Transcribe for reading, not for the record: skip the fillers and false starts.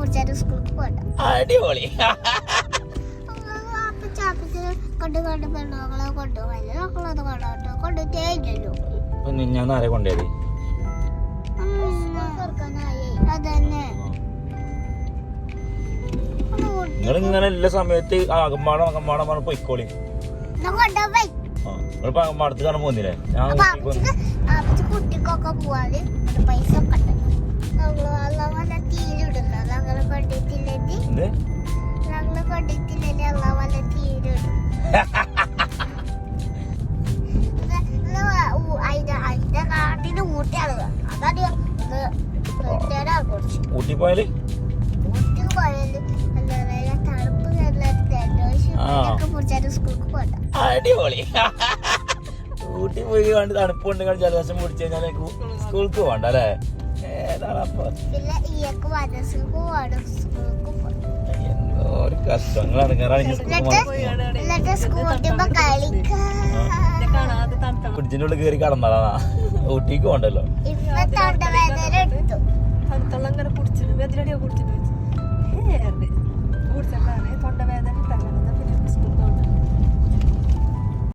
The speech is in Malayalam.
കുടിച്ചാലും സ്കൂൾക്ക് പോകണ്ട. അടിപൊളി. കൊണ്ട് പെണ്ണുങ്ങളെ കൊണ്ടുപോകല്ലോ മക്കളത് കൊണ്ടോ കൊണ്ടുപോയിട്ടേ ഇല്ലല്ലോ. ഞാൻ ആരെ കൊണ്ടുപോയത്? അതന്നെ നിങ്ങൾ ഇങ്ങനെ എല്ലാ സമയത്ത് അകമ്പാടം പൊയ്ക്കോളി. നിങ്ങളിപ്പോ അകമ്പാടത്ത് കാണാൻ പോകുന്നില്ലേ? ഞാൻ കുട്ടിക്കൊക്കെ പോവാല് പൈസ ഒക്കെ വല്ല തീരിടുന്നു. ഞങ്ങള് കൊണ്ടിട്ടില്ലേ ഞങ്ങള് കൊണ്ടിട്ടില്ലേ അല്ല വല്ല തീരിടും. അതിന്റെ കാട്ടിന് ഊട്ടിയാണ്. അതറിയോ ഊട്ടി പോയാല് ഊട്ടി പോയാല് തണുപ്പ് കുടിച്ചാലും സ്കൂൾക്ക് പോകണ്ട. അടിപൊളി. ഊട്ടി പോയി കണ്ട് തണുപ്പ് കൊണ്ട് കണ്ട് ജലദോഷം പിടിച്ചു കഴിഞ്ഞാൽ സ്കൂൾക്ക് പോകണ്ട അല്ലേ? ഏതാണ് അപ്പൊ പിന്നെ ഈയൊക്കെ മദ്രസക്ക് പോവാണ് സ്കൂൾക്ക് പോകണ്ട. എന്തോ ഒരു കഷ്ടങ്ങളാണ്. ഫ്രിഡ്ജിന്റെ ഉള്ളിൽ കയറി കടന്നതാ. ഊട്ടിക്ക് പോകണ്ടല്ലോ.